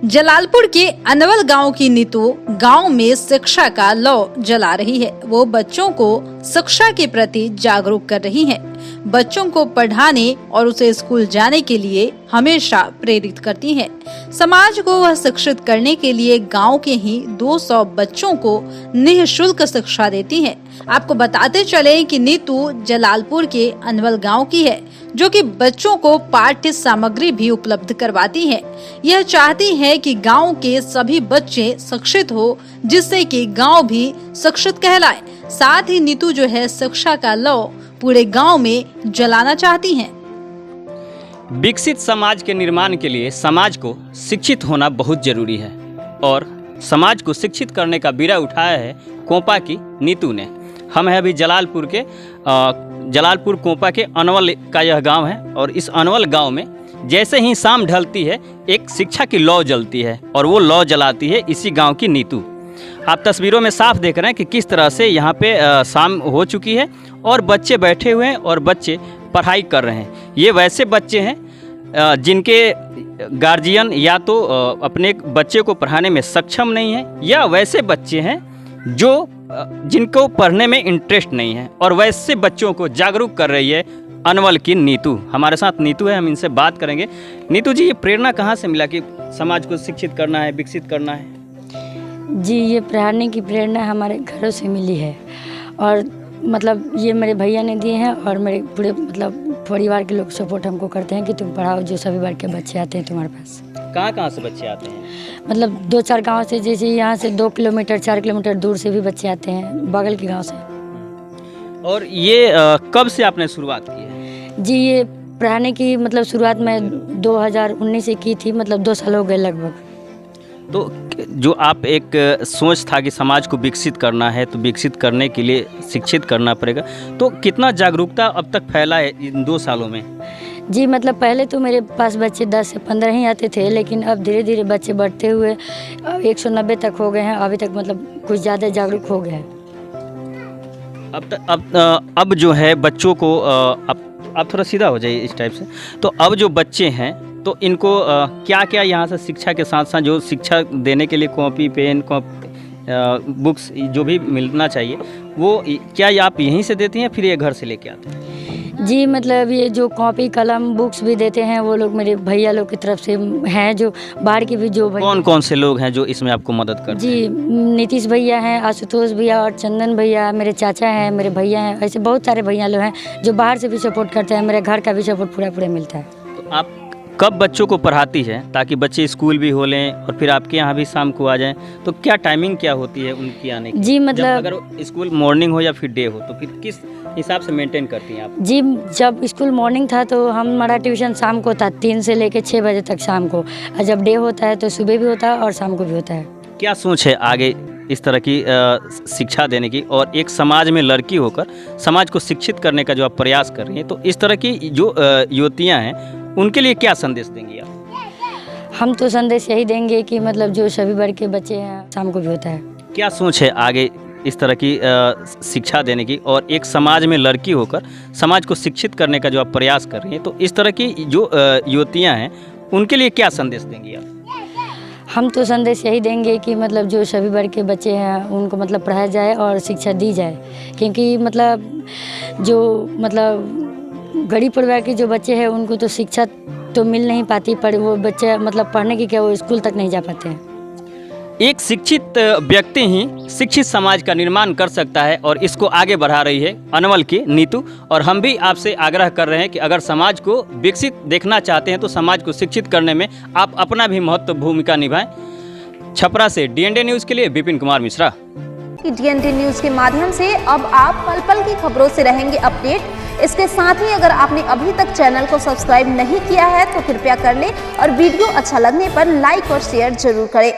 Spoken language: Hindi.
जलालपुर के अनवल गांव की नीतू गांव में शिक्षा का लौ जला रही है। वो बच्चों को शिक्षा के प्रति जागरूक कर रही है। बच्चों को पढ़ाने और उसे स्कूल जाने के लिए हमेशा प्रेरित करती है। समाज को वह शिक्षित करने के लिए गांव के ही 200 बच्चों को निःशुल्क शिक्षा देती है। आपको बताते चले कि नीतू जलालपुर के अनवल गांव की है, जो कि बच्चों को पाठ्य सामग्री भी उपलब्ध करवाती है। यह चाहती है कि गांव के सभी बच्चे शिक्षित हो, जिससे कि गांव भी शिक्षित कहलाए। साथ ही नीतू जो है शिक्षा का लौ पूरे गांव में जलाना चाहती हैं। विकसित समाज के निर्माण के लिए समाज को शिक्षित होना बहुत जरूरी है और समाज को शिक्षित करने का बीड़ा उठाया है कोंपा की नीतू ने। हम हैं अभी जलालपुर कोंपा के अनवल का यह गांव है और इस अनवल गांव में जैसे ही शाम ढलती है एक शिक्षा की लौ जलती है और वो लौ जलाती है इसी गांव की नीतू। आप तस्वीरों में साफ देख रहे हैं कि किस तरह से यहाँ पे शाम हो चुकी है और बच्चे बैठे हुए हैं और बच्चे पढ़ाई कर रहे हैं। ये वैसे बच्चे हैं जिनके गार्जियन या तो अपने बच्चे को पढ़ाने में सक्षम नहीं है, या वैसे बच्चे हैं जो जिनको पढ़ने में इंटरेस्ट नहीं है, और वैसे बच्चों को जागरूक कर रही है अनवल की नीतू। हमारे साथ नीतू है, हम इनसे बात करेंगे। नीतू जी, ये प्रेरणा कहाँ से मिला कि समाज को शिक्षित करना है, विकसित करना है? जी, ये पढ़ाने की प्रेरणा हमारे घरों से मिली है और मतलब ये मेरे भैया ने दिए हैं और मेरे पूरे मतलब परिवार के लोग सपोर्ट हमको करते हैं कि तुम पढ़ाओ, जो सभी बार के बच्चे आते हैं तुम्हारे पास। कहाँ से बच्चे आते हैं? मतलब 2-4 गांव से, जैसे यहाँ से 2 किलोमीटर 4 किलोमीटर दूर से भी बच्चे आते हैं, बगल के गांव से। और ये कब से आपने शुरुआत की है? जी, ये पढ़ाने की मतलब शुरुआत मैं 2019 से की थी, मतलब 2 साल हो गए लगभग। तो जो आप एक सोच था कि समाज को विकसित करना है, तो विकसित करने के लिए शिक्षित करना पड़ेगा, तो कितना जागरूकता अब तक फैला है इन 2 सालों में? जी, मतलब पहले तो मेरे पास बच्चे 10 से 15 ही आते थे, लेकिन अब धीरे धीरे बच्चे बढ़ते हुए 190 तक हो गए हैं। अभी तक मतलब कुछ ज़्यादा जागरूक हो गए हैं। अब जो है बच्चों को अब थोड़ा सीधा हो जाइए इस टाइप से। तो अब जो बच्चे हैं तो इनको क्या क्या यहाँ से शिक्षा के साथ साथ जो शिक्षा देने के लिए कॉपी पेन बुक्स जो भी मिलना चाहिए, वो क्या आप यहीं से देती हैं फिर ये घर से लेके आते हैं? जी, मतलब ये जो कॉपी कलम बुक्स भी देते हैं वो लोग मेरे भैया लोग की तरफ से हैं, जो बाहर के भी जो कौन कौन से लोग हैं जो इसमें आपको मदद करते हैं? जी, नीतीश भैया हैं, आशुतोष भैया और चंदन भैया, मेरे चाचा हैं, मेरे भैया हैं, ऐसे बहुत सारे भैया लोग हैं जो बाहर से भी सपोर्ट करते हैं। मेरे घर का भी सपोर्ट पूरा मिलता है। तो आप कब बच्चों को पढ़ाती है ताकि बच्चे स्कूल भी हो लें और फिर आपके यहाँ भी शाम को आ जाएं, तो क्या टाइमिंग क्या होती है उनकी आने की? जी, मतलब अगर स्कूल मॉर्निंग हो या फिर डे हो तो फिर किस हिसाब से मेंटेन करती हैं आप? जी, जब स्कूल मॉर्निंग था तो हमारा ट्यूशन शाम को था 3 से लेकर 6 बजे तक शाम को, और जब डे होता है तो सुबह भी होता है और शाम को भी होता है। क्या सोच है आगे इस तरह की शिक्षा देने की, और एक समाज में लड़की होकर समाज को शिक्षित करने का जो आप प्रयास कर रही हैं, तो इस तरह की जो युवतियाँ हैं उनके लिए क्या संदेश देंगी आप? हम तो संदेश यही देंगे कि मतलब जो सभी वर्ग के बच्चे हैं शाम को भी होता है। क्या सोच है आगे इस तरह की शिक्षा देने की, और एक समाज में लड़की होकर समाज को शिक्षित करने का जो आप प्रयास कर रही हैं, तो इस तरह की जो युवतियाँ हैं उनके लिए क्या संदेश देंगी आप? हम तो संदेश यही देंगे कि मतलब जो सभी वर्ग के बच्चे हैं उनको मतलब पढ़ाया जाए और शिक्षा दी जाए, क्योंकि मतलब जो मतलब गरीब परिवार के जो बच्चे हैं उनको तो शिक्षा तो मिल नहीं पाती, पर वो बच्चे मतलब पढ़ने की क्या वो स्कूल तक नहीं जा पाते हैं। एक शिक्षित व्यक्ति ही शिक्षित समाज का निर्माण कर सकता है और इसको आगे बढ़ा रही है अनवल की नीतू। और हम भी आपसे आग्रह कर रहे हैं कि अगर समाज को विकसित देखना चाहते हैं तो समाज को शिक्षित करने में आप अपना भी महत्वपूर्ण भूमिका निभाएं। छपरा से DND न्यूज़ के लिए विपिन कुमार मिश्रा। DND न्यूज़ के माध्यम से अब आप पल पल की खबरों से रहेंगे अपडेट। इसके साथ ही अगर आपने अभी तक चैनल को सब्सक्राइब नहीं किया है तो कृपया कर लें और वीडियो अच्छा लगने पर लाइक और शेयर जरूर करें।